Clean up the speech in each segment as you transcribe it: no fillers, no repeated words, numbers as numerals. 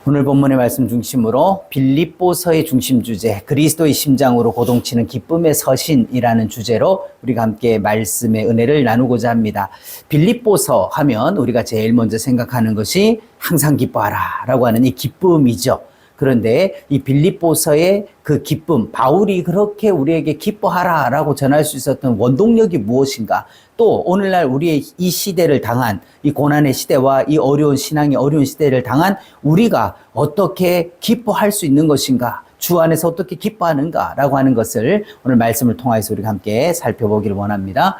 오늘 본문의 말씀 중심으로 빌립보서의 중심 주제, 그리스도의 심장으로 고동치는 기쁨의 서신이라는 주제로 우리가 함께 말씀의 은혜를 나누고자 합니다. 빌립보서 하면 우리가 제일 먼저 생각하는 것이 항상 기뻐하라 라고 하는 이 기쁨이죠. 그런데 이 빌립보서의 그 기쁨, 바울이 그렇게 우리에게 기뻐하라 라고 전할 수 있었던 원동력이 무엇인가? 또 오늘날 우리의 이 시대를 당한 이 고난의 시대와 이 어려운 신앙의 어려운 시대를 당한 우리가 어떻게 기뻐할 수 있는 것인가? 주 안에서 어떻게 기뻐하는가? 라고 하는 것을 오늘 말씀을 통해서 우리가 함께 살펴보기를 원합니다.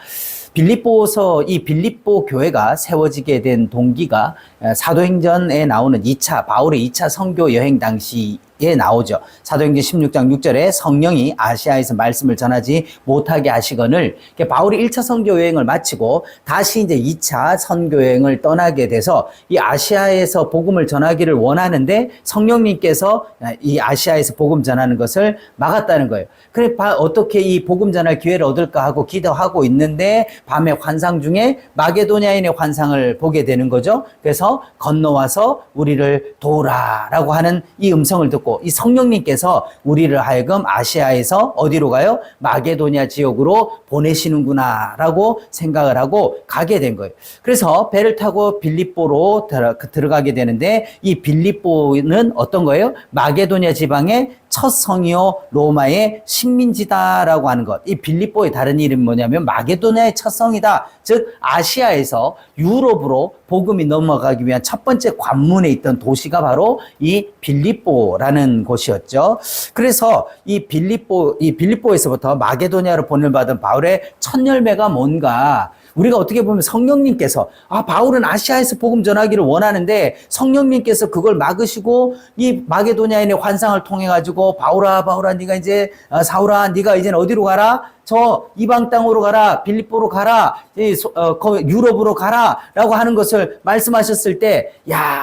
빌립보서, 이 빌립보 교회가 세워지게 된 동기가 사도행전에 나오는 바울의 2차 선교 여행 당시에 나오죠. 사도행전 16장 6절에 성령이 아시아에서 말씀을 전하지 못하게 하시거늘, 바울이 1차 선교 여행을 마치고 다시 이제 2차 선교 여행을 떠나게 돼서 이 아시아에서 복음을 전하기를 원하는데 성령님께서 이 아시아에서 복음 전하는 것을 막았다는 거예요. 그래, 어떻게 이 복음 전할 기회를 얻을까 하고 기도하고 있는데 밤에 환상 중에 마게도냐인의 환상을 보게 되는 거죠. 그래서 건너와서 우리를 도우라라고 하는 이 음성을 듣고 이 성령님께서 우리를 하여금 아시아에서 어디로 가요? 마게도냐 지역으로 보내시는구나 라고 생각을 하고 가게 된 거예요. 그래서 배를 타고 빌립보로 들어가게 되는데 이 빌립보는 어떤 거예요? 마게도냐 지방의 첫 성이요 로마의 식민지다라고 하는 것. 이 빌립보의 다른 이름이 뭐냐면 마게도냐의 첫 성이다. 즉 아시아에서 유럽으로 복음이 넘어가기 위한 첫 번째 관문에 있던 도시가 바로 이 빌립보라는 곳이었죠. 그래서 이 빌립보에서부터 마게도냐로 보내받은 바울의 첫 열매가 뭔가? 우리가 어떻게 보면 성령님께서 바울은 아시아에서 복음 전하기를 원하는데 성령님께서 그걸 막으시고 이 마게도냐인의 환상을 통해 가지고 바울아 네가 이제 사울아 네가 이제는 어디로 가라? 저 이방 땅으로 가라, 빌립보로 가라, 유럽으로 가라 라고 하는 것을 말씀하셨을 때,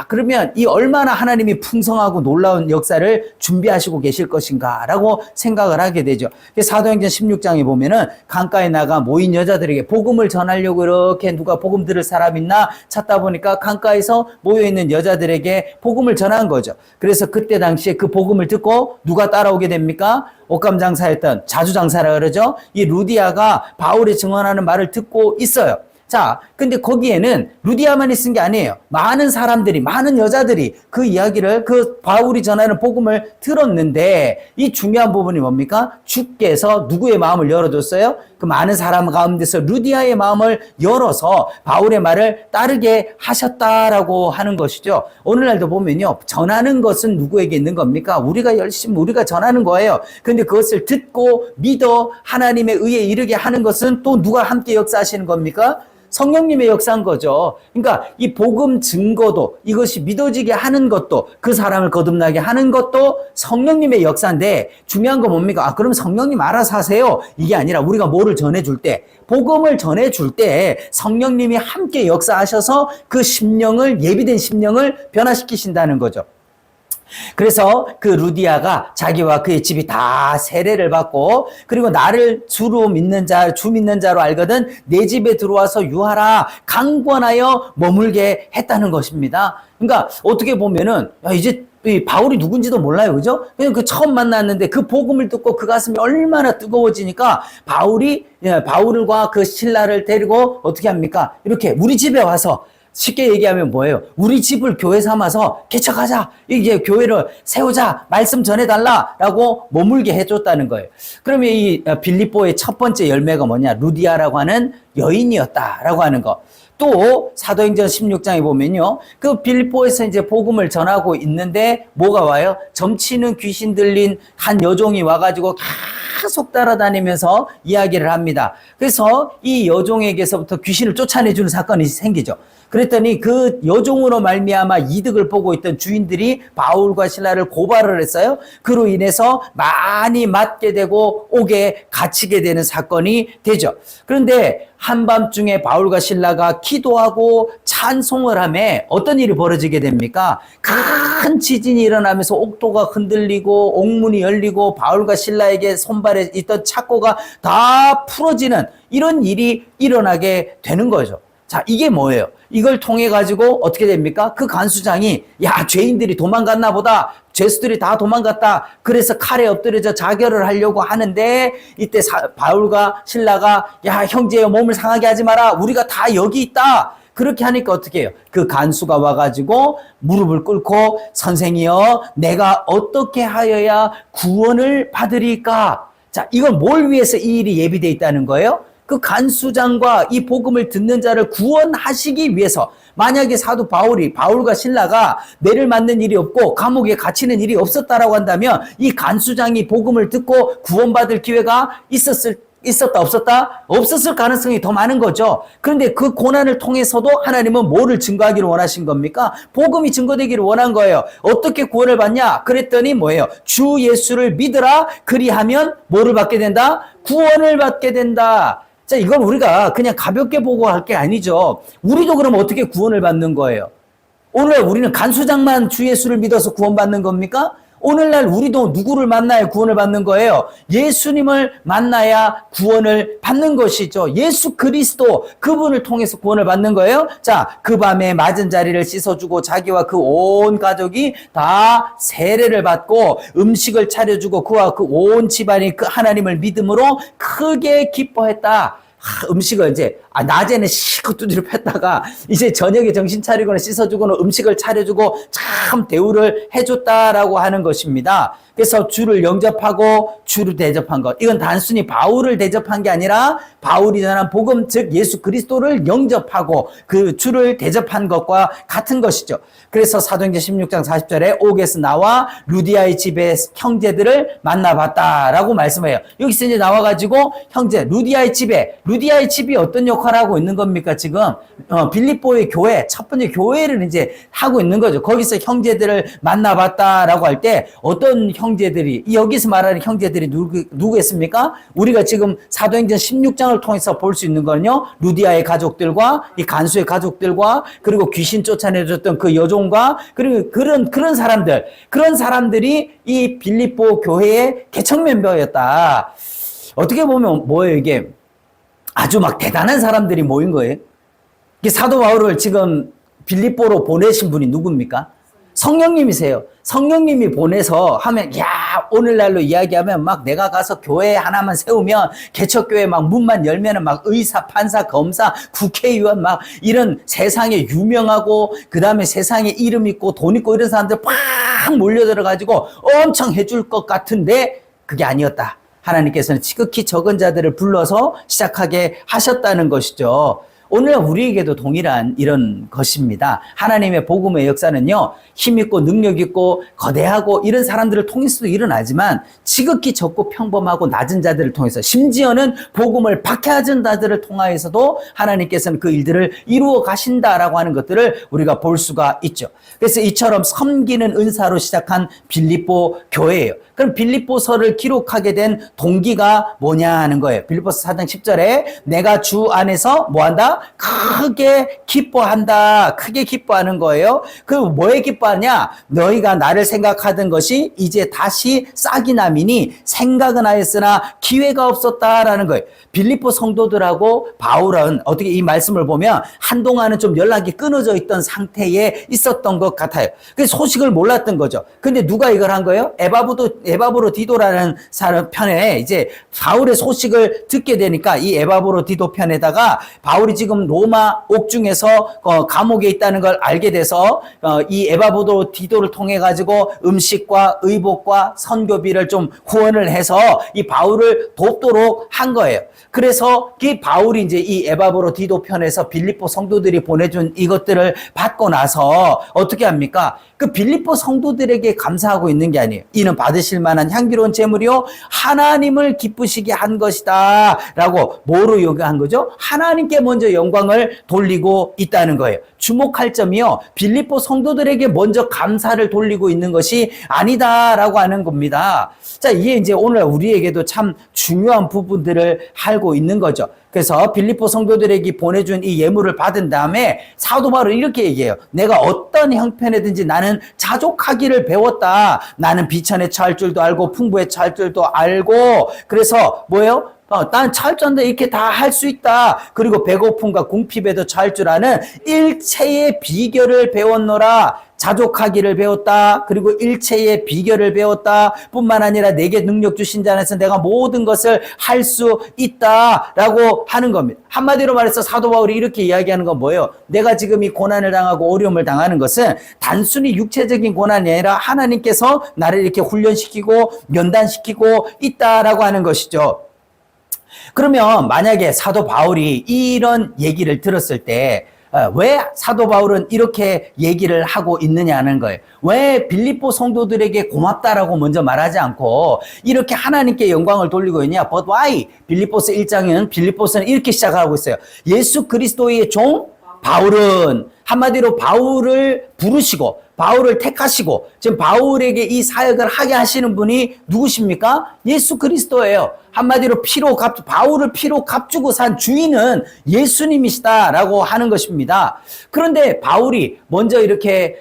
그러면 이 얼마나 하나님이 풍성하고 놀라운 역사를 준비하시고 계실 것인가 라고 생각을 하게 되죠. 사도행전 16장에 보면은 강가에 나가 모인 여자들에게 복음을 전하려고 이렇게 누가 복음 들을 사람 있나 찾다 보니까 강가에서 모여있는 여자들에게 복음을 전한 거죠. 그래서 그때 당시에 그 복음을 듣고 누가 따라오게 됩니까? 옷감 장사였던 자주장사라 그러죠. 이 루디아가 바울이 증언하는 말을 듣고 있어요. 자, 근데 거기에는 루디아만 있은 게 아니에요. 많은 사람들이, 많은 여자들이 그 이야기를, 그 바울이 전하는 복음을 들었는데 이 중요한 부분이 뭡니까? 주께서 누구의 마음을 열어줬어요? 그 많은 사람 가운데서 루디아의 마음을 열어서 바울의 말을 따르게 하셨다라고 하는 것이죠. 오늘날도 보면요, 전하는 것은 누구에게 있는 겁니까? 우리가 열심히 우리가 전하는 거예요. 근데 그것을 듣고 믿어 하나님의 의에 이르게 하는 것은 또 누가 함께 역사하시는 겁니까? 성령님의 역사인 거죠. 그러니까 이 복음 증거도, 이것이 믿어지게 하는 것도, 그 사람을 거듭나게 하는 것도 성령님의 역사인데 중요한 건 뭡니까? 그럼 성령님 알아서 하세요. 이게 아니라 우리가 뭐를 전해줄 때, 복음을 전해줄 때 성령님이 함께 역사하셔서 그 심령을, 예비된 심령을 변화시키신다는 거죠. 그래서 그 루디아가 자기와 그의 집이 다 세례를 받고, 그리고 나를 주 믿는 자로 알거든 내 집에 들어와서 유하라 강권하여 머물게 했다는 것입니다. 그러니까 어떻게 보면은 이제 바울이 누군지도 몰라요. 그죠? 그냥 처음 만났는데 그 복음을 듣고 그 가슴이 얼마나 뜨거워지니까 바울과 그 신라를 데리고 어떻게 합니까? 이렇게 우리 집에 와서, 쉽게 얘기하면 뭐예요? 우리 집을 교회 삼아서 개척하자, 이제 교회를 세우자, 말씀 전해달라라고 머물게 해줬다는 거예요. 그러면 이 빌립보의 첫 번째 열매가 뭐냐? 루디아라고 하는 여인이었다라고 하는 거. 또 사도행전 16장에 보면요, 그 빌립보에서 이제 복음을 전하고 있는데 뭐가 와요? 점치는 귀신 들린 한 여종이 와가지고 계속 따라다니면서 이야기를 합니다. 그래서 이 여종에게서부터 귀신을 쫓아내주는 사건이 생기죠. 그랬더니 그 여종으로 말미암아 이득을 보고 있던 주인들이 바울과 신라를 고발을 했어요. 그로 인해서 많이 맞게 되고 옥에 갇히게 되는 사건이 되죠. 그런데 한밤중에 바울과 신라가 기도하고 찬송을 하며 어떤 일이 벌어지게 됩니까? 큰 지진이 일어나면서 옥도가 흔들리고 옥문이 열리고 바울과 신라에게 손발에 있던 착고가 다 풀어지는 이런 일이 일어나게 되는 거죠. 자, 이게 뭐예요? 이걸 통해 가지고 어떻게 됩니까? 그 간수장이 야, 죄인들이 도망갔나 보다. 죄수들이 다 도망갔다. 그래서 칼에 엎드려져 자결을 하려고 하는데 이때 바울과 실라가 야, 형제여 몸을 상하게 하지 마라. 우리가 다 여기 있다. 그렇게 하니까 어떻게 해요? 그 간수가 와가지고 무릎을 꿇고 선생이여 내가 어떻게 하여야 구원을 받으리까? 자, 이건 뭘 위해서 이 일이 예비되어 있다는 거예요? 그 간수장과 이 복음을 듣는 자를 구원하시기 위해서 만약에 사도 바울과 실라가 매를 맞는 일이 없고 감옥에 갇히는 일이 없었다라고 한다면 이 간수장이 복음을 듣고 구원받을 기회가 있었다 없었다? 없었을 가능성이 더 많은 거죠. 그런데 그 고난을 통해서도 하나님은 뭐를 증거하기를 원하신 겁니까? 복음이 증거되기를 원한 거예요. 어떻게 구원을 받냐? 그랬더니 뭐예요? 주 예수를 믿으라. 그리하면 뭐를 받게 된다? 구원을 받게 된다. 자, 이건 우리가 그냥 가볍게 보고 할 게 아니죠. 우리도 그럼 어떻게 구원을 받는 거예요? 오늘 우리는 간수장만 주 예수를 믿어서 구원받는 겁니까? 오늘날 우리도 누구를 만나야 구원을 받는 거예요? 예수님을 만나야 구원을 받는 것이죠. 예수 그리스도, 그분을 통해서 구원을 받는 거예요. 자, 그 밤에 맞은 자리를 씻어주고 자기와 그 온 가족이 다 세례를 받고 음식을 차려주고 그와 그 온 집안이 그 하나님을 믿음으로 크게 기뻐했다. 음식을 이제 낮에는 시컷 두드려 팼다가 이제 저녁에 정신 차리고는 씻어주고는 음식을 차려주고 참 대우를 해줬다라고 하는 것입니다. 그래서 주를 영접하고 주를 대접한 것, 이건 단순히 바울을 대접한 게 아니라 바울이 전한 복음, 즉 예수 그리스도를 영접하고 그 주를 대접한 것과 같은 것이죠. 그래서 사도행전 16장 40절에 옥에서 나와 루디아의 집에 형제들을 만나봤다라고 말씀해요. 여기서 이제 나와가지고 형제 루디아의 집이 어떤 역할을 하고 있는 겁니까? 지금 빌립보의 교회, 첫 번째 교회를 이제 하고 있는 거죠. 거기서 형제들을 만나봤다라고 할 때 어떤 형제들이, 여기서 말하는 형제들이 누구겠습니까? 우리가 지금 사도행전 16장을 통해서 볼 수 있는 거는요, 루디아의 가족들과 이 간수의 가족들과 그리고 귀신 쫓아내줬던 그 여종과 그리고 그런 사람들이 이 빌립보 교회의 개척 멤버였다. 어떻게 보면 뭐예요, 이게? 아주 막 대단한 사람들이 모인 거예요. 사도 바울을 지금 빌립보로 보내신 분이 누굽니까? 성령님이세요. 성령님이 보내서 하면, 야, 오늘날로 이야기하면 막 내가 가서 교회 하나만 세우면, 개척교회 막 문만 열면은 막 의사, 판사, 검사, 국회의원 막 이런 세상에 유명하고, 그 다음에 세상에 이름 있고 돈 있고 이런 사람들 팍 몰려들어가지고 엄청 해줄 것 같은데, 그게 아니었다. 하나님께서는 지극히 적은 자들을 불러서 시작하게 하셨다는 것이죠. 오늘 우리에게도 동일한 이런 것입니다. 하나님의 복음의 역사는요, 힘있고 능력있고 거대하고 이런 사람들을 통해서도 일어나지만 지극히 적고 평범하고 낮은 자들을 통해서, 심지어는 복음을 박해하는 자들을 통하여서도 하나님께서는 그 일들을 이루어 가신다라고 하는 것들을 우리가 볼 수가 있죠. 그래서 이처럼 섬기는 은사로 시작한 빌립보 교회예요. 그럼 빌립보서를 기록하게 된 동기가 뭐냐 하는 거예요. 빌립보서 4장 10절에 내가 주 안에서 뭐한다? 크게 기뻐한다. 크게 기뻐하는 거예요. 그 뭐에 기뻐하냐? 너희가 나를 생각하던 것이 이제 다시 싹이 나미니 생각은 하였으나 기회가 없었다라는 거예요. 빌립보 성도들하고 바울은 어떻게 이 말씀을 보면 한동안은 좀 연락이 끊어져 있던 상태에 있었던 것 같아요. 그래서 소식을 몰랐던 거죠. 근데 누가 이걸 한 거예요? 에바브로디도라는 사람 편에 이제 바울의 소식을 듣게 되니까 이 에바브로디도 편에다가 바울이 지금 로마 옥중에서 감옥에 있다는 걸 알게 돼서 이 에바브로디도를 통해 가지고 음식과 의복과 선교비를 좀 후원을 해서 이 바울을 돕도록 한 거예요. 그래서 이 바울이 이제 이 에바브로디도 편에서 빌립보 성도들이 보내준 이것들을 받고 나서 어떻게 합니까? 그 빌립보 성도들에게 감사하고 있는 게 아니에요. 이는 받으실 만한 향기로운 제물이요 하나님을 기쁘시게 한 것이다 라고 뭐로 요구한 거죠? 하나님께 먼저 영광을 돌리고 있다는 거예요. 주목할 점이요, 빌립보 성도들에게 먼저 감사를 돌리고 있는 것이 아니다라고 하는 겁니다. 자, 이게 이제 오늘 우리에게도 참 중요한 부분들을 알고 있는 거죠. 그래서 빌립보 성도들에게 보내준 이 예물을 받은 다음에 사도 바울은 이렇게 얘기해요. 내가 어떤 형편이든지 나는 자족하기를 배웠다. 나는 비천에 처할 줄도 알고 풍부에 처할 줄도 알고, 그래서 뭐예요? 난 잘 줄 안다. 이렇게 다 할 수 있다. 그리고 배고픔과 궁핍에도 잘 줄 아는 일체의 비결을 배웠노라. 자족하기를 배웠다. 그리고 일체의 비결을 배웠다. 뿐만 아니라 내게 능력 주신 자 안에서 내가 모든 것을 할 수 있다라고 하는 겁니다. 한마디로 말해서 사도 바울이 이렇게 이야기하는 건 뭐예요? 내가 지금 이 고난을 당하고 어려움을 당하는 것은 단순히 육체적인 고난이 아니라 하나님께서 나를 이렇게 훈련시키고 연단시키고 있다라고 하는 것이죠. 그러면 만약에 사도 바울이 이런 얘기를 들었을 때 왜 사도 바울은 이렇게 얘기를 하고 있느냐는 거예요. 왜 빌립보 성도들에게 고맙다라고 먼저 말하지 않고 이렇게 하나님께 영광을 돌리고 있냐? But why? 빌립보서 1장은 빌립보서는 이렇게 시작하고 있어요. 예수 그리스도의 종 바울은, 한마디로 바울을 부르시고 바울을 택하시고 지금 바울에게 이 사역을 하게 하시는 분이 누구십니까? 예수 그리스도예요. 한마디로 바울을 피로 값주고 산 주인은 예수님이시다라고 하는 것입니다. 그런데 바울이 먼저 이렇게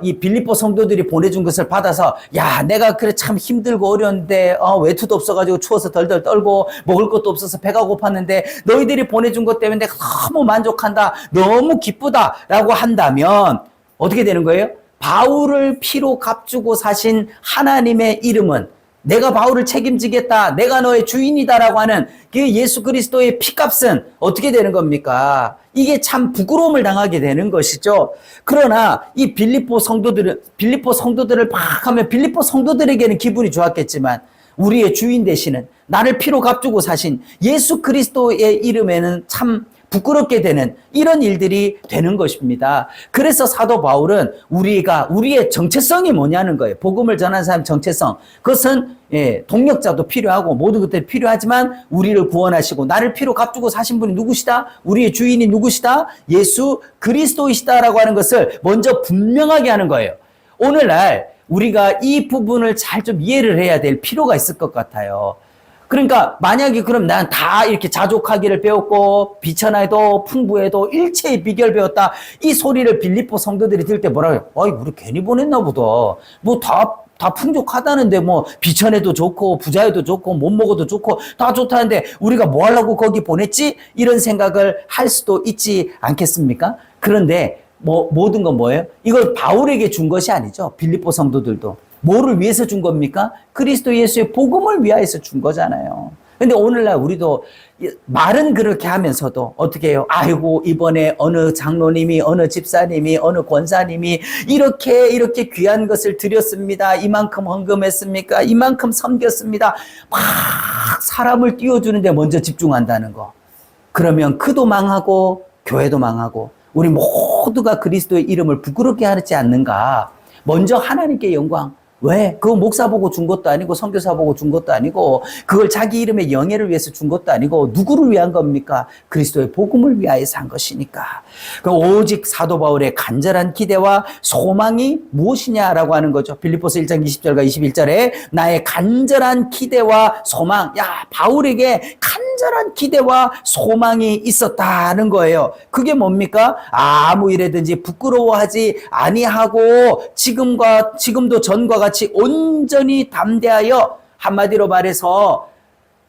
이 빌립보 성도들이 보내준 것을 받아서, 야, 내가 그래 참 힘들고 어려운데 외투도 없어가지고 추워서 덜덜 떨고 먹을 것도 없어서 배가 고팠는데 너희들이 보내준 것 때문에 내가 너무 만족한다, 너무 기쁘다라고 한다면 어떻게 되는 거예요? 바울을 피로 값주고 사신 하나님의 이름은, 내가 바울을 책임지겠다, 내가 너의 주인이다라고 하는 그 예수 그리스도의 피값은 어떻게 되는 겁니까? 이게 참 부끄러움을 당하게 되는 것이죠. 그러나 이 빌립보 성도들을 막 하면 빌립보 성도들에게는 기분이 좋았겠지만 우리의 주인 되시는, 나를 피로 값주고 사신 예수 그리스도의 이름에는 참 부끄럽게 되는 이런 일들이 되는 것입니다. 그래서 사도 바울은 우리의 정체성이 뭐냐는 거예요. 복음을 전하는 사람의 정체성. 그것은 동력자도 필요하고 모든 것들이 필요하지만 우리를 구원하시고 나를 피로 값주고 사신 분이 누구시다? 우리의 주인이 누구시다? 예수 그리스도이시다라고 하는 것을 먼저 분명하게 하는 거예요. 오늘날 우리가 이 부분을 잘 좀 이해를 해야 될 필요가 있을 것 같아요. 그러니까 만약에 그럼 난 다 이렇게 자족하기를 배웠고 비천하에도 풍부해도 일체의 비결 배웠다, 이 소리를 빌립보 성도들이 들을 때 뭐라고 해요? 아이, 우리 괜히 보냈나 보다. 뭐 다 풍족하다는데 뭐 비천해도 좋고 부자에도 좋고 못 먹어도 좋고 다 좋다는데 우리가 뭐 하려고 거기 보냈지? 이런 생각을 할 수도 있지 않겠습니까? 그런데 모든 건 뭐예요? 이걸 바울에게 준 것이 아니죠. 빌립보 성도들도. 뭐를 위해서 준 겁니까? 그리스도 예수의 복음을 위하여서 준 거잖아요. 근데 오늘날 우리도 말은 그렇게 하면서도 어떻게 해요? 아이고, 이번에 어느 장로님이, 어느 집사님이, 어느 권사님이 이렇게 귀한 것을 드렸습니다. 이만큼 헌금했습니까? 이만큼 섬겼습니다. 막 사람을 띄워주는데 먼저 집중한다는 거. 그러면 그도 망하고 교회도 망하고 우리 모두가 그리스도의 이름을 부끄럽게 하지 않는가? 먼저 하나님께 영광. 왜? 그거 목사 보고 준 것도 아니고 선교사 보고 준 것도 아니고 그걸 자기 이름의 영예를 위해서 준 것도 아니고 누구를 위한 겁니까? 그리스도의 복음을 위하여서 한 것이니까. 오직 사도 바울의 간절한 기대와 소망이 무엇이냐라고 하는 거죠. 빌립보서 1장 20절과 21절에 나의 간절한 기대와 소망. 야, 바울에게 간절한 기대와 소망이 있었다는 거예요. 그게 뭡니까? 아무 일에든지 부끄러워하지 아니하고 지금도 전과 같이 온전히 담대하여, 한마디로 말해서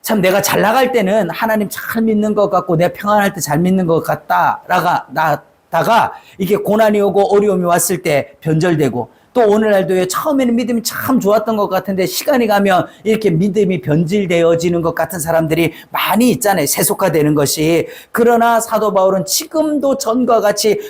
참 내가 잘 나갈 때는 하나님 잘 믿는 것 같고 내가 평안할 때 잘 믿는 것 같다가 이게 고난이 오고 어려움이 왔을 때 변절되고, 또 오늘날도 처음에는 믿음이 참 좋았던 것 같은데 시간이 가면 이렇게 믿음이 변질되어지는 것 같은 사람들이 많이 있잖아요. 세속화되는 것이. 그러나 사도 바울은 지금도 전과 같이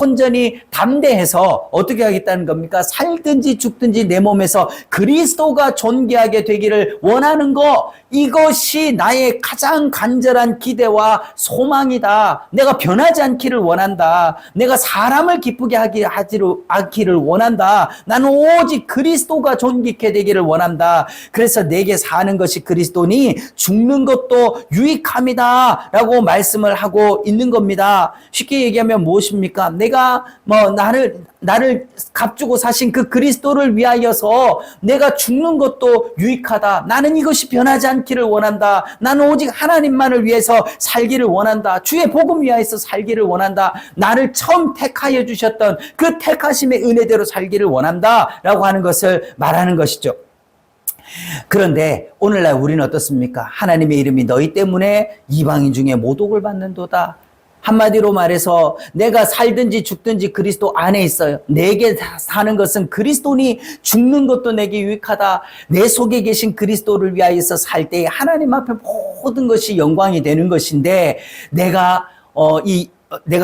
온전히 담대해서 어떻게 하겠다는 겁니까? 살든지 죽든지 내 몸에서 그리스도가 존귀하게 되기를 원하는 거, 이것이 나의 가장 간절한 기대와 소망이다. 내가 변하지 않기를 원한다. 내가 사람을 기쁘게 하기를 원한다. 나는 오직 그리스도가 존귀케 되기를 원한다. 그래서 내게 사는 것이 그리스도니 죽는 것도 유익함이다 라고 말씀을 하고 있는 겁니다. 쉽게 얘기하면 무엇입니까? 내가 나를 값주고 사신 그 그리스도를 위하여서 내가 죽는 것도 유익하다. 나는 이것이 변하지 않기를 원한다. 나는 오직 하나님만을 위해서 살기를 원한다. 주의 복음 위하여서 살기를 원한다. 나를 처음 택하여 주셨던 그 택하심의 은혜대로 살기를 원한다 라고 하는 것을 말하는 것이죠. 그런데 오늘날 우리는 어떻습니까? 하나님의 이름이 너희 때문에 이방인 중에 모독을 받는도다. 한마디로 말해서 내가 살든지 죽든지 그리스도 안에 있어요. 내게 사는 것은 그리스도니 죽는 것도 내게 유익하다. 내 속에 계신 그리스도를 위하여서 살 때에 하나님 앞에 모든 것이 영광이 되는 것인데 내가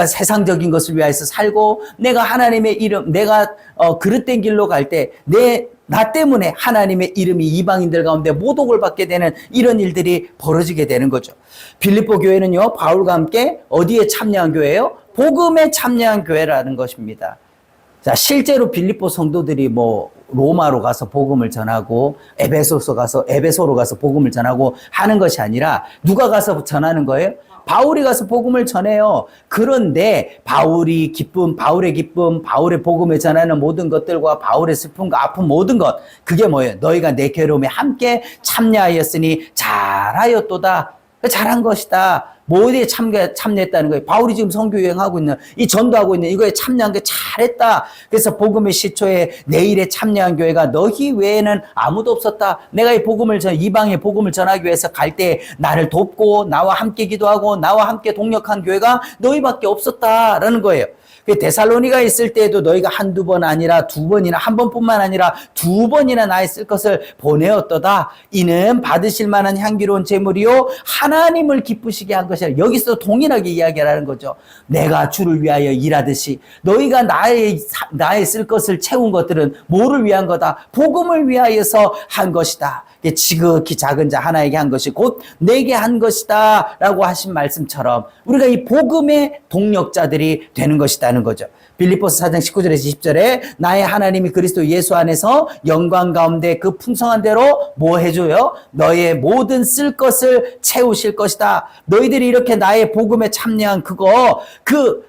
세상적인 것을 위하여서 살고 내가 하나님의 이름, 내가 그릇된 길로 갈 때 나 때문에 하나님의 이름이 이방인들 가운데 모독을 받게 되는 이런 일들이 벌어지게 되는 거죠. 빌립보 교회는요, 바울과 함께 어디에 참여한 교회예요? 복음에 참여한 교회라는 것입니다. 자, 실제로 빌립보 성도들이 로마로 가서 복음을 전하고 에베소로 가서 복음을 전하고 하는 것이 아니라 누가 가서 전하는 거예요? 바울이 가서 복음을 전해요. 그런데 바울의 기쁨, 바울의 복음을 전하는 모든 것들과 바울의 슬픔과 아픔 모든 것, 그게 뭐예요? 너희가 내 괴로움에 함께 참여하였으니 잘하였도다. 잘한 것이다. 뭐에 참여했다는 거예요? 바울이 지금 선교 여행하고 있는, 이 전도하고 있는 이거에 참여한 게 잘했다. 그래서 복음의 시초에 내 일에 참여한 교회가 너희 외에는 아무도 없었다. 내가 이방의 복음을 전하기 위해서 갈 때 나를 돕고 나와 함께 기도하고 나와 함께 동력한 교회가 너희밖에 없었다라는 거예요. 데살로니가 있을 때에도 너희가 한두 번 아니라 두 번이나, 한 번뿐만 아니라 두 번이나 나의 쓸 것을 보내었도다. 이는 받으실 만한 향기로운 제물이요 하나님을 기쁘시게 한 것이라. 여기서 동일하게 이야기하라는 거죠. 내가 주를 위하여 일하듯이 너희가 나의 쓸 것을 채운 것들은 뭐를 위한 거다? 복음을 위하여서 한 것이다. 지극히 작은 자 하나에게 한 것이 곧 내게 한 것이다 라고 하신 말씀처럼 우리가 이 복음의 동력자들이 되는 것이다는 거죠. 빌립보서 4장 19절에서 20절에 나의 하나님이 그리스도 예수 안에서 영광 가운데 그 풍성한 대로 뭐 해줘요? 너의 모든 쓸 것을 채우실 것이다. 너희들이 이렇게 나의 복음에 참여한 그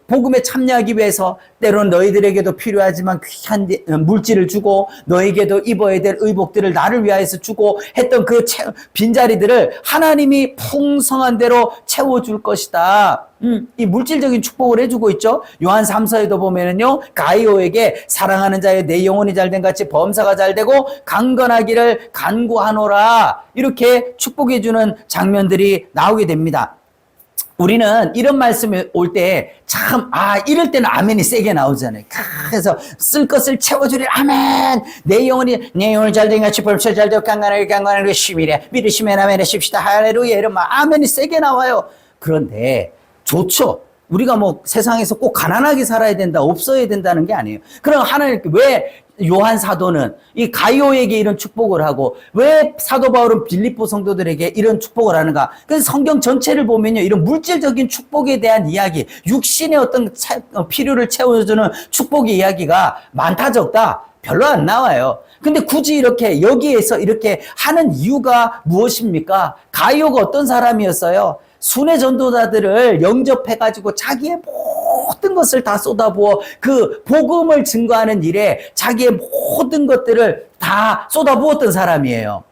복음에 참여하기 위해서 때로는 너희들에게도 필요하지만 귀한 물질을 주고 너에게도 입어야 될 의복들을 나를 위하여서 주고 했던 그 빈자리들을 하나님이 풍성한 대로 채워줄 것이다. 이 물질적인 축복을 해주고 있죠. 요한 3서에도 보면은요, 가이오에게 사랑하는 자의 내 영혼이 잘된 같이 범사가 잘되고 강건하기를 간구하노라. 이렇게 축복해주는 장면들이 나오게 됩니다. 우리는 이런 말씀이 올 때 이럴 때는 아멘이 세게 나오잖아요. 그래서 쓸 것을 채워주리 아멘. 내 영혼이 잘된 같이 벌써 잘되고 강건하게 심이래. 믿으시면 아멘 하십시다. 할렐루야. 이런 아멘이 세게 나와요. 그런데 좋죠. 우리가 세상에서 꼭 가난하게 살아야 된다, 없어야 된다는 게 아니에요. 그럼 하나님께 왜 요한 사도는 이 가이오에게 이런 축복을 하고 왜 사도 바울은 빌립보 성도들에게 이런 축복을 하는가? 그래서 성경 전체를 보면요, 이런 물질적인 축복에 대한 이야기, 육신의 어떤 필요를 채워주는 축복의 이야기가 많다 적다 별로 안 나와요. 근데 굳이 여기에서 이렇게 하는 이유가 무엇입니까? 가이오가 어떤 사람이었어요? 순회 전도자들을 영접해가지고 자기의 모든 것을 다 쏟아부어 그 복음을 증거하는 일에 자기의 모든 것들을 다 쏟아부었던 사람이에요.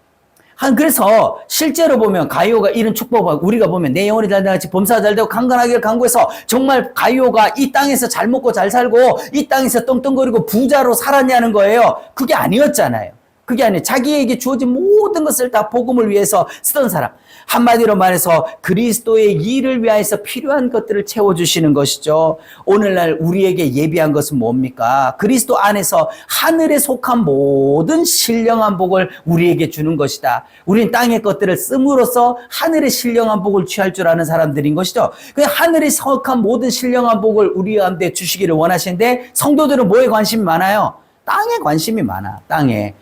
그래서 실제로 보면 가이오가 이런 축복을 우리가 보면 내 영혼이 잘되고 같이 범사가 잘되고 강건하기를 간구해서 정말 가이오가 이 땅에서 잘 먹고 잘 살고 이 땅에서 떵떵거리고 부자로 살았냐는 거예요. 그게 아니었잖아요. 그게 아니에요. 자기에게 주어진 모든 것을 다 복음을 위해서 쓰던 사람. 한마디로 말해서 그리스도의 일을 위해서 필요한 것들을 채워주시는 것이죠. 오늘날 우리에게 예비한 것은 뭡니까? 그리스도 안에서 하늘에 속한 모든 신령한 복을 우리에게 주는 것이다. 우리는 땅의 것들을 씀으로써 하늘의 신령한 복을 취할 줄 아는 사람들인 것이죠. 그 하늘에 속한 모든 신령한 복을 우리한테 주시기를 원하시는데 성도들은 뭐에 관심이 많아요? 땅에 관심이 많아. 땅에.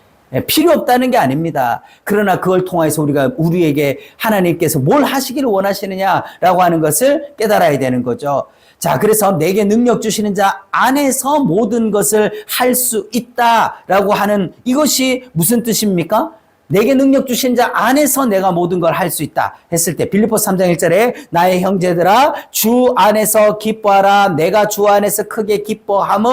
필요 없다는 게 아닙니다. 그러나 그걸 통해서 우리에게 하나님께서 뭘 하시기를 원하시느냐라고 하는 것을 깨달아야 되는 거죠. 자, 그래서 내게 능력 주시는 자 안에서 모든 것을 할 수 있다라고 하는 이것이 무슨 뜻입니까? 내게 능력 주신 자 안에서 내가 모든 걸 할 수 있다 했을 때 빌립보서 3장 1절에 나의 형제들아 주 안에서 기뻐하라 내가 주 안에서 크게 기뻐함은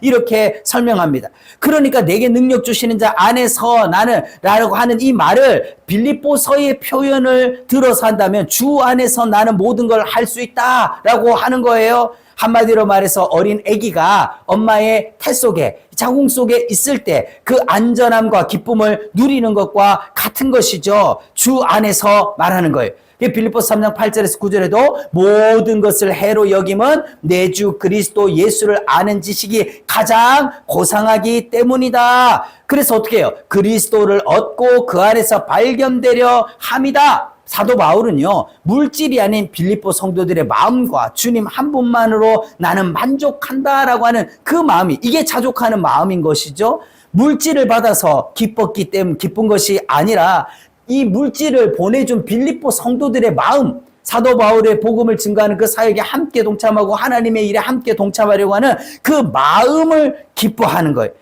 이렇게 설명합니다. 그러니까 내게 능력 주시는 자 안에서 나는 라고 하는 이 말을 빌립보서의 표현을 들어서 한다면 주 안에서 나는 모든 걸 할 수 있다라고 하는 거예요. 한마디로 말해서 어린 아기가 엄마의 태 속에, 자궁 속에 있을 때 그 안전함과 기쁨을 누리는 것과 같은 것이죠. 주 안에서 말하는 거예요. 빌립보서 3장 8절에서 9절에도 모든 것을 해로 여김은 내 주 그리스도 예수를 아는 지식이 가장 고상하기 때문이다. 그래서 어떻게 해요? 그리스도를 얻고 그 안에서 발견되려 함이다. 사도 바울은요, 물질이 아닌 빌립보 성도들의 마음과 주님 한 분만으로 나는 만족한다라고 하는 그 마음이, 이게 자족하는 마음인 것이죠. 물질을 받아서 기뻤기 때문에 기쁜 것이 아니라 이 물질을 보내준 빌립보 성도들의 마음, 사도 바울의 복음을 증거하는 그 사역에 함께 동참하고 하나님의 일에 함께 동참하려고 하는 그 마음을 기뻐하는 거예요.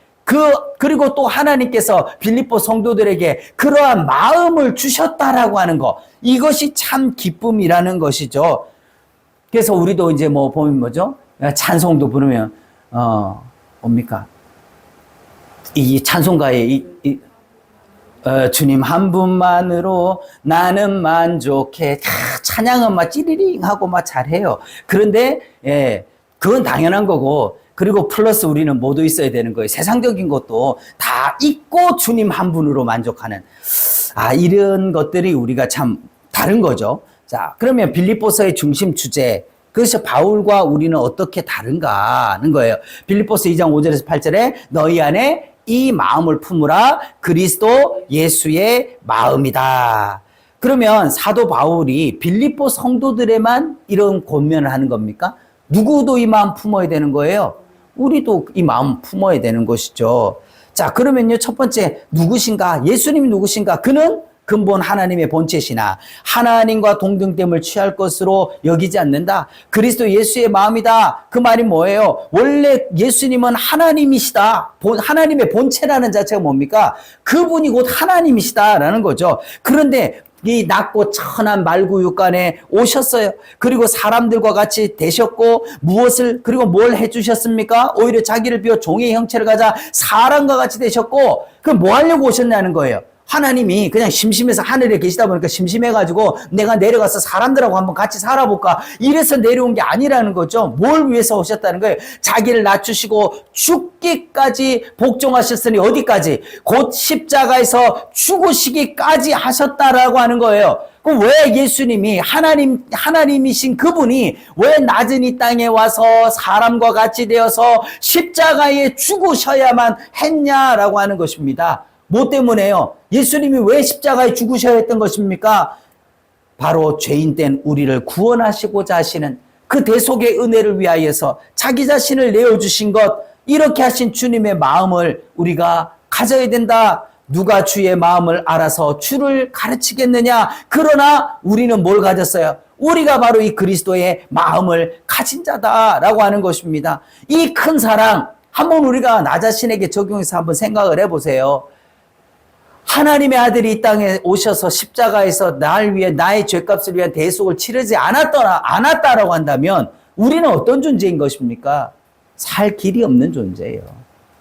그리고 또 하나님께서 빌립보 성도들에게 그러한 마음을 주셨다라고 하는 거, 이것이 참 기쁨이라는 것이죠. 그래서 우리도 이제 뭐 보면 뭐죠? 찬송도 부르면 뭡니까? 이 찬송가에 주님 한 분만으로 나는 만족해. 찬양은 막 찌리링 하고 막 잘해요. 그런데 그건 당연한 거고, 그리고 플러스 우리는 모두 있어야 되는 거예요. 세상적인 것도 다 있고 주님 한 분으로 만족하는, 이런 것들이 우리가 참 다른 거죠. 자, 그러면 빌립보서의 중심 주제, 그래서 바울과 우리는 어떻게 다른가 하는 거예요. 빌립보서 2장 5절에서 8절에 너희 안에 이 마음을 품으라, 그리스도 예수의 마음이다. 그러면 사도 바울이 빌립보 성도들에만 이런 권면을 하는 겁니까? 누구도 이 마음 품어야 되는 거예요. 우리도 이 마음 품어야 되는 것이죠. 자, 그러면요, 첫 번째, 누구신가? 예수님이 누구신가? 그는 근본 하나님의 본체시나 하나님과 동등됨을 취할 것으로 여기지 않는다. 그리스도 예수의 마음이다. 그 말이 뭐예요? 원래 예수님은 하나님이시다. 하나님의 본체라는 자체가 뭡니까? 그분이 곧 하나님이시다라는 거죠. 그런데 이 낮고 천한 말구육간에 오셨어요. 그리고 사람들과 같이 되셨고, 그리고 뭘 해주셨습니까? 오히려 자기를 비워 종의 형체를 가져 사람과 같이 되셨고, 그럼 뭐 하려고 오셨냐는 거예요. 하나님이 그냥 심심해서 하늘에 계시다 보니까 심심해가지고 내가 내려가서 사람들하고 한번 같이 살아볼까, 이래서 내려온 게 아니라는 거죠. 뭘 위해서 오셨다는 거예요? 자기를 낮추시고 죽기까지 복종하셨으니 어디까지? 곧 십자가에서 죽으시기까지 하셨다라고 하는 거예요. 그럼 왜 예수님이 하나님이신 그분이 왜 낮은 이 땅에 와서 사람과 같이 되어서 십자가에 죽으셔야만 했냐라고 하는 것입니다. 뭐 때문에요? 예수님이 왜 십자가에 죽으셔야 했던 것입니까? 바로 죄인된 우리를 구원하시고자 하시는 그 대속의 은혜를 위하여서 자기 자신을 내어주신 것, 이렇게 하신 주님의 마음을 우리가 가져야 된다. 누가 주의 마음을 알아서 주를 가르치겠느냐? 그러나 우리는 뭘 가졌어요? 우리가 바로 이 그리스도의 마음을 가진 자다라고 하는 것입니다. 이 큰 사랑, 한번 우리가 나 자신에게 적용해서 한번 생각을 해보세요. 하나님의 아들이 이 땅에 오셔서 십자가에서 날 위해, 나의 죄값을 위한 대속을 치르지 않았다라고 한다면 우리는 어떤 존재인 것입니까? 살 길이 없는 존재예요.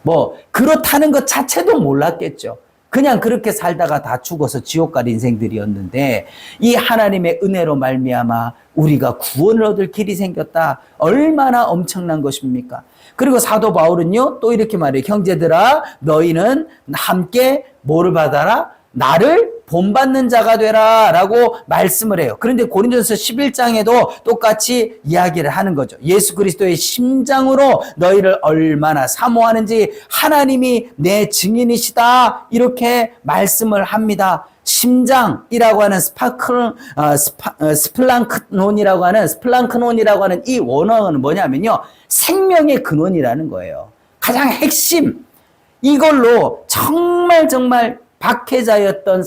뭐 그렇다는 것 자체도 몰랐겠죠. 그냥 그렇게 살다가 다 죽어서 지옥 갈 인생들이었는데, 이 하나님의 은혜로 말미암아 우리가 구원을 얻을 길이 생겼다. 얼마나 엄청난 것입니까? 그리고 사도 바울은요, 또 이렇게 말해요. 형제들아, 너희는 함께 뭐를 받아라? 나를 본받는 자가 되라 라고 말씀을 해요. 그런데 고린도전서 11장에도 똑같이 이야기를 하는 거죠. 예수 그리스도의 심장으로 너희를 얼마나 사모하는지 하나님이 내 증인이시다, 이렇게 말씀을 합니다. 심장이라고 하는 스플랑크논이라고 하는 이 원어는 뭐냐면요, 생명의 근원이라는 거예요. 가장 핵심, 이걸로 정말 박해자였던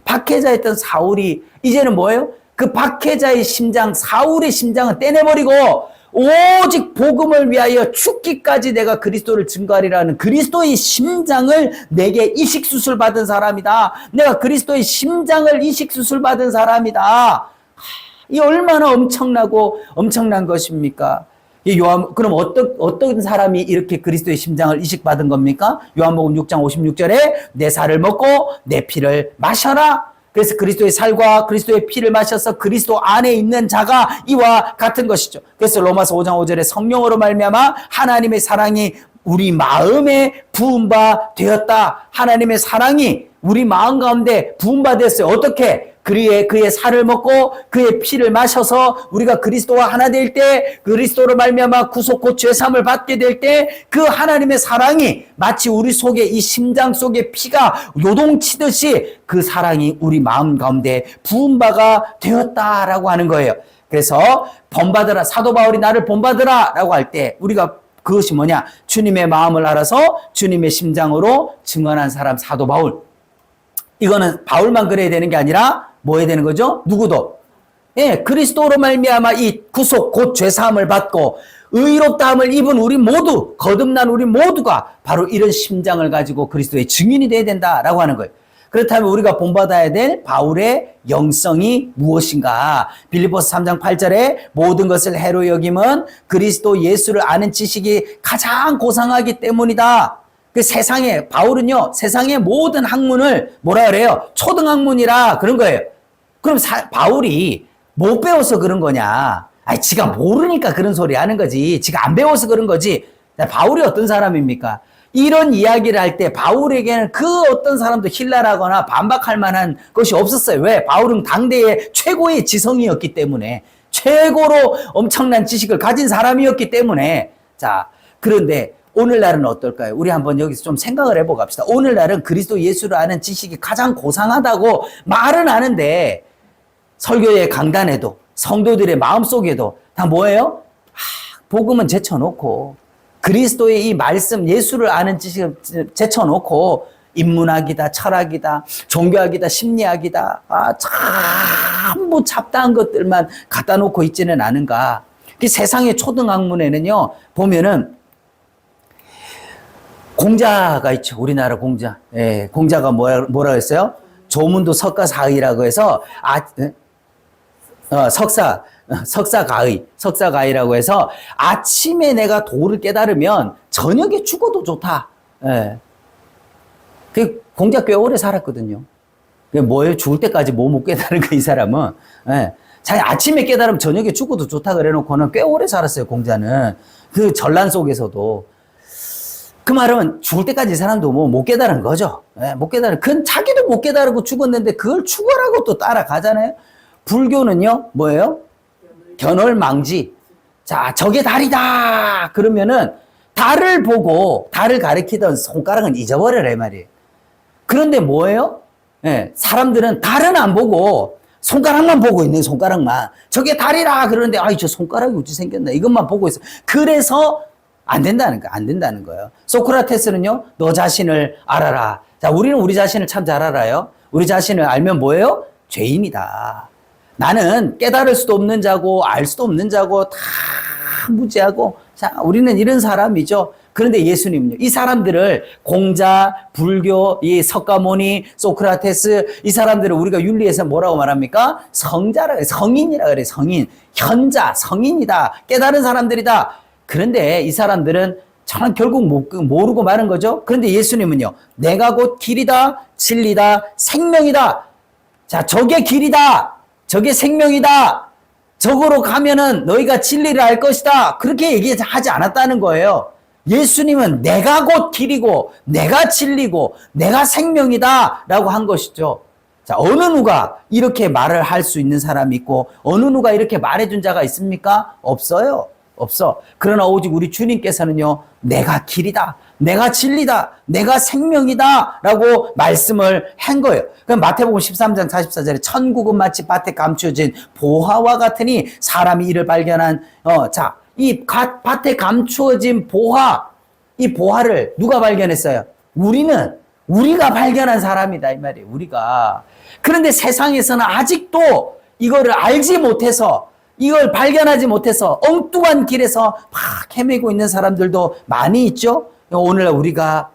박해자였던 사울이 이제는 뭐예요? 그 박해자의 심장, 사울의 심장은 떼내버리고 오직 복음을 위하여 죽기까지 내가 그리스도를 증거하리라는 그리스도의 심장을 내게 이식수술 받은 사람이다. 내가 그리스도의 심장을 이식수술 받은 사람이다. 이 얼마나 엄청난 것입니까? 그럼 어떤 사람이 이렇게 그리스도의 심장을 이식받은 겁니까? 요한복음 6장 56절에 내 살을 먹고 내 피를 마셔라. 그래서 그리스도의 살과 그리스도의 피를 마셔서 그리스도 안에 있는 자가 이와 같은 것이죠. 그래서 로마서 5장 5절에 성령으로 말미암아 하나님의 사랑이 우리 마음에 부은 바 되었다. 하나님의 사랑이 우리 마음 가운데 부은 바 됐어요. 어떻게? 그의 살을 먹고 그의 피를 마셔서 우리가 그리스도와 하나 될 때, 그리스도로 말미암아 구속 곧 죄사함을 받게 될 때 그 하나님의 사랑이 마치 우리 속에 이 심장 속에 피가 요동치듯이 그 사랑이 우리 마음 가운데 부은 바가 되었다라고 하는 거예요. 그래서 본받으라, 사도 바울이 나를 본받으라 라고 할 때 우리가 그것이 뭐냐? 주님의 마음을 알아서 주님의 심장으로 증언한 사람 사도 바울. 이거는 바울만 그래야 되는 게 아니라 뭐 해야 되는 거죠? 누구도. 예, 그리스도로 말미암아 이 구속 곧 죄사함을 받고 의롭다함을 입은 우리 모두, 거듭난 우리 모두가 바로 이런 심장을 가지고 그리스도의 증인이 돼야 된다라고 하는 거예요. 그렇다면 우리가 본받아야 될 바울의 영성이 무엇인가? 빌립보서 3장 8절에 모든 것을 해로 여김은 그리스도 예수를 아는 지식이 가장 고상하기 때문이다. 그 세상에, 바울은요, 세상의 모든 학문을 뭐라 그래요? 초등학문이라 그런 거예요. 그럼 바울이 못 배워서 그런 거냐? 아니, 지가 모르니까 그런 소리 하는 거지. 지가 안 배워서 그런 거지. 바울이 어떤 사람입니까? 이런 이야기를 할 때 바울에게는 그 어떤 사람도 힐날하거나 반박할 만한 것이 없었어요. 왜? 바울은 당대의 최고의 지성이었기 때문에, 최고로 엄청난 지식을 가진 사람이었기 때문에. 자, 그런데 오늘날은 어떨까요? 우리 한번 여기서 좀 생각을 해보고 합시다. 오늘날은 그리스도 예수를 아는 지식이 가장 고상하다고 말은 하는데 설교의 강단에도 성도들의 마음속에도 다 뭐예요? 복음은 제쳐놓고 그리스도의 이 말씀, 예수를 아는 지식을 제쳐놓고 인문학이다, 철학이다, 종교학이다, 심리학이다, 전부 잡다한 것들만 갖다 놓고 있지는 않은가. 세상의 초등학문에는요, 보면은 공자가 있죠. 우리나라 공자. 예, 공자가 뭐라 했어요? 조문도 석가사의라고 해서, 석사가의라고 해서 아침에 내가 도를 깨달으면 저녁에 죽어도 좋다. 예. 그 공자 꽤 오래 살았거든요. 그게 뭐예요? 죽을 때까지 뭐 못 깨달은 거, 이 사람은. 예. 자기 아침에 깨달으면 저녁에 죽어도 좋다 그래 놓고는 꽤 오래 살았어요, 공자는. 그 전란 속에서도. 그 말은 죽을 때까지 이 사람도 뭐 못 깨달은 거죠. 예, 못 깨달은. 그건 자기도 못 깨달고 죽었는데 그걸 죽어라고 또 따라가잖아요. 불교는요, 뭐예요? 견월망지. 자, 저게 달이다! 그러면은, 달을 보고, 달을 가리키던 손가락은 잊어버려라, 이 말이에요. 그런데 뭐예요? 예, 사람들은 달은 안 보고, 손가락만 보고 있는 손가락만. 저게 달이라! 그러는데, 저 손가락이 어찌 생겼나? 이것만 보고 있어. 그래서, 안 된다는 거예요. 소크라테스는요, 너 자신을 알아라. 자, 우리는 우리 자신을 참 잘 알아요. 우리 자신을 알면 뭐예요? 죄인이다. 나는 깨달을 수도 없는 자고 알 수도 없는 자고 다 무지하고, 자, 우리는 이런 사람이죠. 그런데 예수님은요, 이 사람들을 공자, 불교, 이 석가모니, 소크라테스, 이 사람들을 우리가 윤리에서 뭐라고 말합니까? 성자라 그래, 성인이라 그래, 성인. 현자, 성인이다. 깨달은 사람들이다. 그런데 이 사람들은 참 결국 모르고 마는 거죠. 그런데 예수님은요, 내가 곧 길이다, 진리다, 생명이다. 자, 저게 길이다. 저게 생명이다. 저거로 가면은 너희가 진리를 알 것이다. 그렇게 얘기하지 않았다는 거예요. 예수님은 내가 곧 길이고, 내가 진리고, 내가 생명이다. 라고 한 것이죠. 자, 어느 누가 이렇게 말을 할 수 있는 사람이 있고, 어느 누가 이렇게 말해준 자가 있습니까? 없어요. 없어. 그러나 오직 우리 주님께서는요, 내가 길이다, 내가 진리다, 내가 생명이다 라고 말씀을 한 거예요. 그럼 마태복음 13장 44절에 천국은 마치 밭에 감추어진 보화와 같으니 사람이 이를 발견한 이 밭에 감추어진 보화, 이 보화를 누가 발견했어요? 우리가 발견한 사람이다 이 말이에요. 우리가. 그런데 세상에서는 아직도 이거를 알지 못해서, 이걸 발견하지 못해서 엉뚱한 길에서 막 헤매고 있는 사람들도 많이 있죠. 오늘 우리가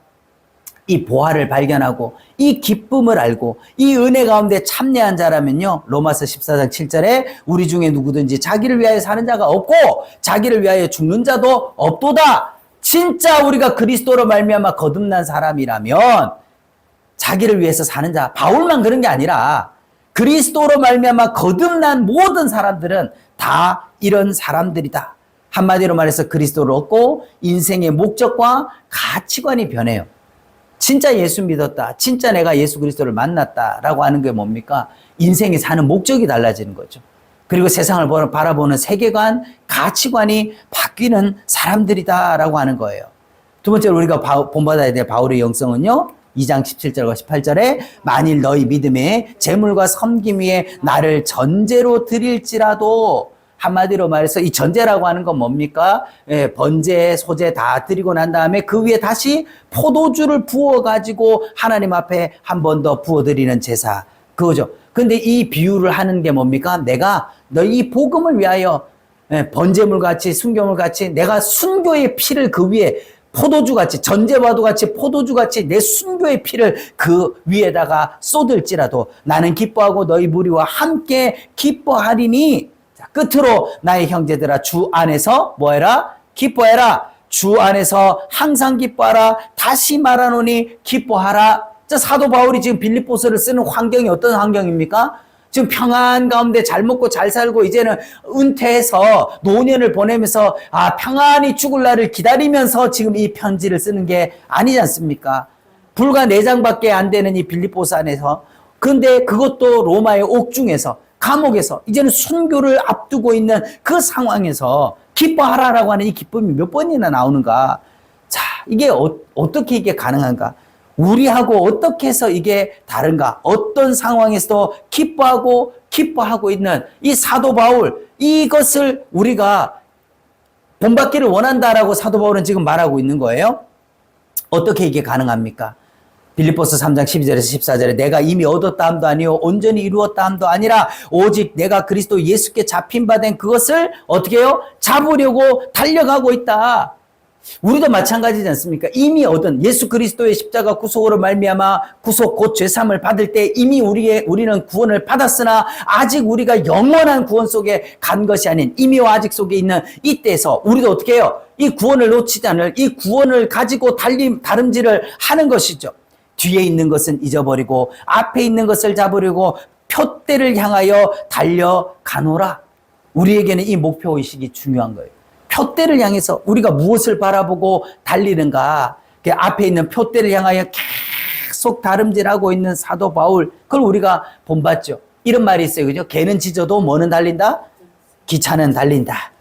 이 보화를 발견하고 이 기쁨을 알고 이 은혜 가운데 참여한 자라면요, 로마서 14장 7절에 우리 중에 누구든지 자기를 위하여 사는 자가 없고 자기를 위하여 죽는 자도 없도다. 진짜 우리가 그리스도로 말미암아 거듭난 사람이라면 자기를 위해서 사는 자, 바울만 그런 게 아니라 그리스도로 말미암아 거듭난 모든 사람들은 다 이런 사람들이다. 한마디로 말해서 그리스도를 얻고 인생의 목적과 가치관이 변해요. 진짜 예수 믿었다. 진짜 내가 예수 그리스도를 만났다라고 하는 게 뭡니까? 인생이 사는 목적이 달라지는 거죠. 그리고 세상을 바라보는 세계관, 가치관이 바뀌는 사람들이다라고 하는 거예요. 두 번째로 우리가 본받아야 될 바울의 영성은요. 2장 17절과 18절에 만일 너희 믿음에 재물과 섬김 위에 나를 전제로 드릴지라도, 한마디로 말해서 이 전제라고 하는 건 뭡니까? 번제, 소제 다 드리고 난 다음에 그 위에 다시 포도주를 부어가지고 하나님 앞에 한 번 더 부어드리는 제사. 그거죠. 근데 이 비유를 하는 게 뭡니까? 내가 너희 복음을 위하여 번제물 같이 순교물 같이 내가 순교의 피를 그 위에 포도주 같이, 전제와도 같이 포도주 같이 내 순교의 피를 그 위에다가 쏟을지라도 나는 기뻐하고 너희 무리와 함께 기뻐하리니. 자, 끝으로 나의 형제들아 주 안에서 뭐해라? 기뻐해라. 주 안에서 항상 기뻐하라. 다시 말하노니 기뻐하라. 자, 사도 바울이 지금 빌립보서를 쓰는 환경이 어떤 환경입니까? 지금 평안 가운데 잘 먹고 잘 살고 이제는 은퇴해서 노년을 보내면서 평안히 죽을 날을 기다리면서 지금 이 편지를 쓰는 게 아니지 않습니까? 불과 4장밖에 안 되는 이 빌립보서 안에서, 근데 그것도 로마의 옥중에서, 감옥에서 이제는 순교를 앞두고 있는 그 상황에서 기뻐하라라고 하는 이 기쁨이 몇 번이나 나오는가? 자, 이게 어떻게 이게 가능한가? 우리하고 어떻게 해서 이게 다른가? 어떤 상황에서도 기뻐하고 있는 이 사도 바울, 이것을 우리가 본받기를 원한다라고 사도 바울은 지금 말하고 있는 거예요. 어떻게 이게 가능합니까? 빌립보서 3장 12절에서 14절에 내가 이미 얻었다 함도 아니요 온전히 이루었다 함도 아니라 오직 내가 그리스도 예수께 잡힌 바 된 그것을 어떻게 해요? 잡으려고 달려가고 있다. 우리도 마찬가지지 않습니까? 이미 얻은 예수 그리스도의 십자가 구속으로 말미암아 구속 곧 죄사함을 받을 때 이미 우리는 구원을 받았으나 아직 우리가 영원한 구원 속에 간 것이 아닌 이미와 아직 속에 있는 이때에서 우리도 어떻게 해요? 이 구원을 놓치지 않을 이 구원을 가지고 다름질을 하는 것이죠. 뒤에 있는 것은 잊어버리고 앞에 있는 것을 잡으려고 표대를 향하여 달려가노라. 우리에게는 이 목표의식이 중요한 거예요. 표대를 향해서 우리가 무엇을 바라보고 달리는가. 그 앞에 있는 표대를 향하여 계속 다름질하고 있는 사도 바울, 그걸 우리가 본받죠. 이런 말이 있어요. 그죠? 개는 짖어도 뭐는 달린다? 기차는 달린다.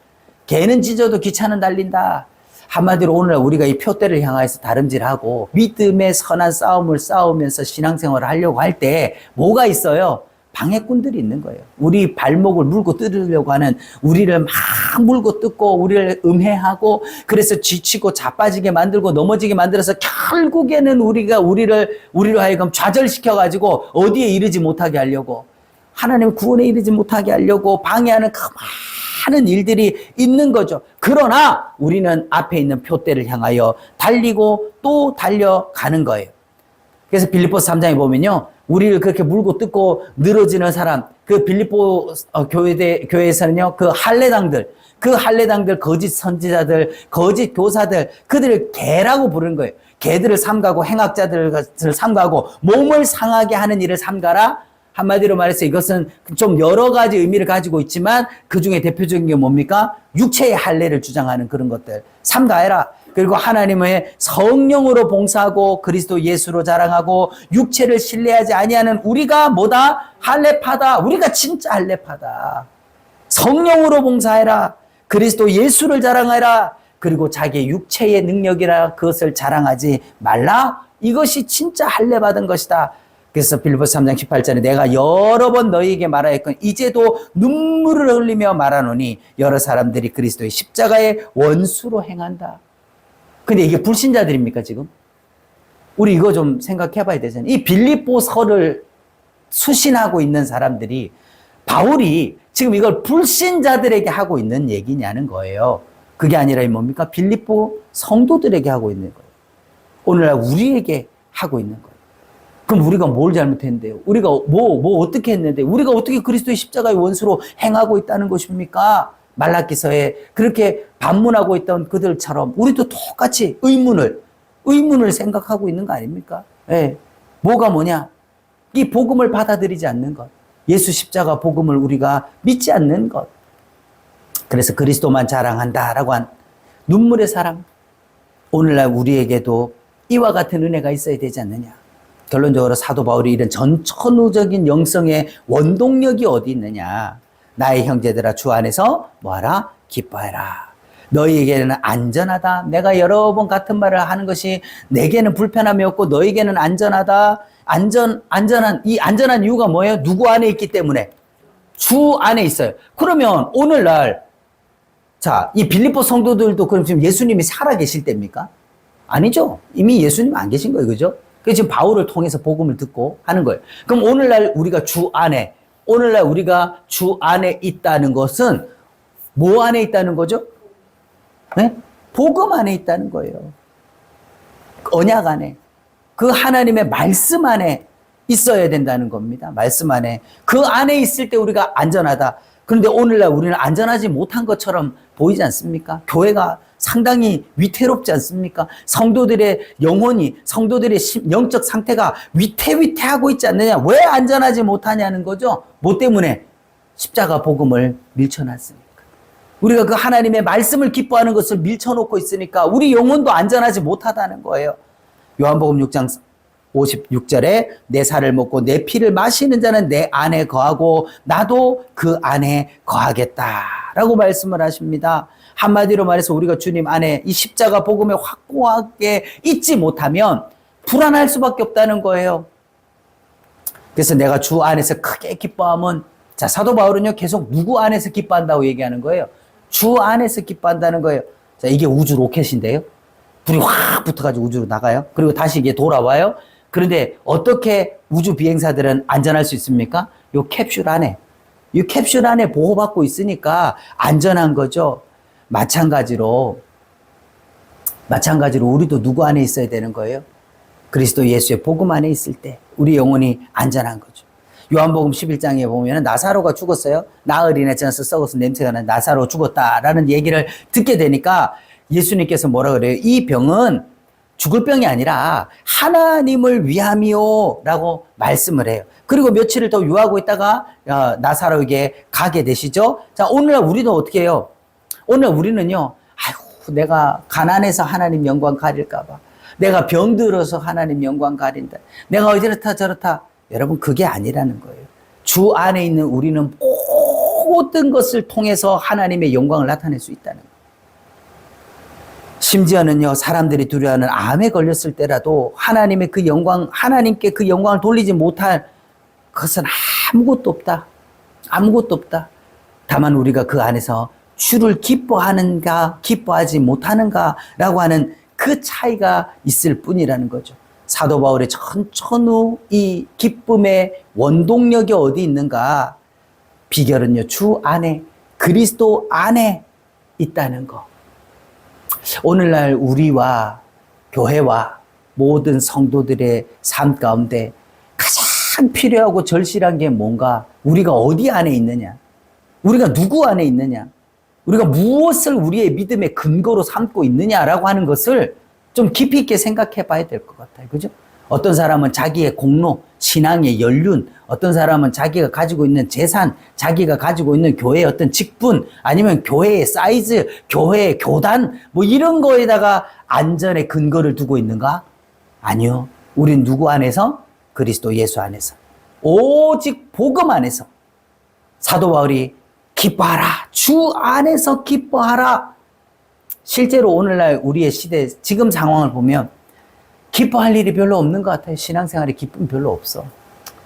개는 짖어도 기차는 달린다. 한마디로 오늘 우리가 이 표대를 향해서 다름질하고 믿음의 선한 싸움을 싸우면서 신앙생활을 하려고 할 때 뭐가 있어요? 방해꾼들이 있는 거예요. 우리 발목을 물고 뜯으려고 하는, 우리를 막 물고 뜯고 우리를 음해하고 그래서 지치고 자빠지게 만들고 넘어지게 만들어서 결국에는 우리로 하여금 좌절시켜가지고 어디에 이르지 못하게 하려고, 하나님의 구원에 이르지 못하게 하려고 방해하는 그 많은 일들이 있는 거죠. 그러나 우리는 앞에 있는 표대를 향하여 달리고 또 달려가는 거예요. 그래서 빌립보서 3장에 보면요, 우리를 그렇게 물고 뜯고 늘어지는 사람, 그 빌립보 교회에서는요, 그 할례당들, 거짓 선지자들, 거짓 교사들, 그들을 개라고 부르는 거예요. 개들을 삼가고 행악자들을 삼가고 몸을 상하게 하는 일을 삼가라. 한마디로 말해서 이것은 좀 여러 가지 의미를 가지고 있지만 그 중에 대표적인 게 뭡니까? 육체의 할례를 주장하는 그런 것들 삼가해라. 그리고 하나님의 성령으로 봉사하고 그리스도 예수로 자랑하고 육체를 신뢰하지 아니하는 우리가 뭐다? 할례파다. 우리가 진짜 할례파다. 성령으로 봉사해라. 그리스도 예수를 자랑해라. 그리고 자기의 육체의 능력이라 그것을 자랑하지 말라. 이것이 진짜 할례받은 것이다. 그래서 빌립보서 3장 18절에 내가 여러 번 너희에게 말하였건 이제도 눈물을 흘리며 말하노니 여러 사람들이 그리스도의 십자가의 원수로 행한다. 근데 이게 불신자들입니까 지금? 우리 이거 좀 생각해 봐야 되잖아요. 이 빌립보서를 수신하고 있는 사람들이 바울이 지금 이걸 불신자들에게 하고 있는 얘기냐는 거예요. 그게 아니라 뭡니까? 빌립보 성도들에게 하고 있는 거예요. 오늘날 우리에게 하고 있는 거예요. 그럼 우리가 뭘 잘못했는데요? 우리가 뭐 어떻게 했는데? 우리가 어떻게 그리스도의 십자가의 원수로 행하고 있다는 것입니까? 말라기서에 그렇게 반문하고 있던 그들처럼 우리도 똑같이 의문을 생각하고 있는 거 아닙니까? 예. 뭐가 뭐냐? 이 복음을 받아들이지 않는 것. 예수 십자가 복음을 우리가 믿지 않는 것. 그래서 그리스도만 자랑한다라고 한 눈물의 사랑. 오늘날 우리에게도 이와 같은 은혜가 있어야 되지 않느냐. 결론적으로 사도 바울이 이런 전천후적인 영성의 원동력이 어디 있느냐. 나의 형제들아 주 안에서 뭐하라? 기뻐해라. 너희에게는 안전하다. 내가 여러 번 같은 말을 하는 것이 내게는 불편함이 없고 너희에게는 안전하다. 이 안전한 이유가 뭐예요? 누구 안에 있기 때문에? 주 안에 있어요. 그러면 오늘날 자, 이 빌립보 성도들도 그럼 지금 예수님이 살아계실 때입니까? 아니죠. 이미 예수님 안 계신 거예요. 그죠? 그래서 지금 바울을 통해서 복음을 듣고 하는 거예요. 그럼 오늘날 우리가 주 안에 있다는 것은 뭐 안에 있다는 거죠? 네? 복음 안에 있다는 거예요. 언약 안에. 그 하나님의 말씀 안에 있어야 된다는 겁니다. 말씀 안에. 그 안에 있을 때 우리가 안전하다. 그런데 오늘날 우리는 안전하지 못한 것처럼 보이지 않습니까? 교회가 상당히 위태롭지 않습니까? 성도들의 영혼이, 성도들의 영적 상태가 위태위태하고 있지 않느냐? 왜 안전하지 못하냐는 거죠? 뭐 때문에? 십자가 복음을 밀쳐놨으니까. 우리가 그 하나님의 말씀을 기뻐하는 것을 밀쳐놓고 있으니까 우리 영혼도 안전하지 못하다는 거예요. 요한복음 6장 56절에 내 살을 먹고 내 피를 마시는 자는 내 안에 거하고 나도 그 안에 거하겠다라고 말씀을 하십니다. 한마디로 말해서 우리가 주님 안에 이 십자가 복음에 확고하게 있지 못하면 불안할 수밖에 없다는 거예요. 그래서 내가 주 안에서 크게 기뻐하면, 자, 사도 바울은요 계속 누구 안에서 기뻐한다고 얘기하는 거예요? 주 안에서 기뻐한다는 거예요. 자, 이게 우주 로켓인데요. 불이 확 붙어가지고 우주로 나가요. 그리고 다시 이게 돌아와요. 그런데 어떻게 우주 비행사들은 안전할 수 있습니까? 이 캡슐 안에 보호받고 있으니까 안전한 거죠. 마찬가지로 우리도 누구 안에 있어야 되는 거예요? 그리스도 예수의 복음 안에 있을 때 우리 영혼이 안전한 거죠. 요한복음 11장에 보면 나사로가 죽었어요. 나흘이나 지나서 썩어서 냄새가 나는 나사로 죽었다라는 얘기를 듣게 되니까 예수님께서 뭐라 그래요? 이 병은 죽을 병이 아니라 하나님을 위함이요 라고 말씀을 해요. 그리고 며칠을 더 유하고 있다가 나사로에게 가게 되시죠. 자, 오늘날 우리도 어떻게 해요? 오늘 우리는요, 아이고, 내가 가난해서 하나님 영광 가릴까봐. 내가 병들어서 하나님 영광 가린다. 내가 이렇다 저렇다. 여러분, 그게 아니라는 거예요. 주 안에 있는 우리는 모든 것을 통해서 하나님의 영광을 나타낼 수 있다는 거예요. 심지어는요, 사람들이 두려워하는 암에 걸렸을 때라도 하나님의 그 영광, 하나님께 그 영광을 돌리지 못할 것은 아무것도 없다. 아무것도 없다. 다만 우리가 그 안에서 주를 기뻐하는가, 기뻐하지 못하는가라고 하는 그 차이가 있을 뿐이라는 거죠. 사도 바울의 전천후 이 기쁨의 원동력이 어디 있는가? 비결은요, 주 안에, 그리스도 안에 있다는 거. 오늘날 우리와 교회와 모든 성도들의 삶 가운데 가장 필요하고 절실한 게 뭔가? 우리가 어디 안에 있느냐? 우리가 누구 안에 있느냐? 우리가 무엇을 우리의 믿음의 근거로 삼고 있느냐라고 하는 것을 좀 깊이 있게 생각해 봐야 될 것 같아요. 그죠? 어떤 사람은 자기의 공로, 신앙의 연륜, 어떤 사람은 자기가 가지고 있는 재산, 자기가 가지고 있는 교회의 어떤 직분, 아니면 교회의 사이즈, 교회의 교단, 뭐 이런 거에다가 안전의 근거를 두고 있는가? 아니요. 우린 누구 안에서? 그리스도 예수 안에서. 오직 복음 안에서. 사도 바울이 기뻐하라. 주 안에서 기뻐하라. 실제로 오늘날 우리의 시대, 지금 상황을 보면 기뻐할 일이 별로 없는 것 같아요. 신앙생활에 기쁨이 별로 없어.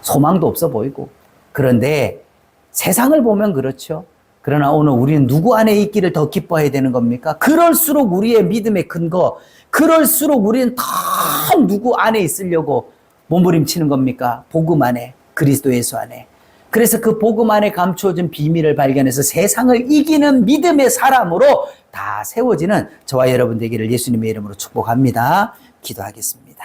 소망도 없어 보이고. 그런데 세상을 보면 그렇죠. 그러나 오늘 우리는 누구 안에 있기를 더 기뻐해야 되는 겁니까? 그럴수록 우리의 믿음의 근거, 그럴수록 우리는 더 누구 안에 있으려고 몸부림치는 겁니까? 복음 안에, 그리스도 예수 안에. 그래서 그 복음 안에 감추어진 비밀을 발견해서 세상을 이기는 믿음의 사람으로 다 세워지는 저와 여러분 되기를 예수님의 이름으로 축복합니다. 기도하겠습니다.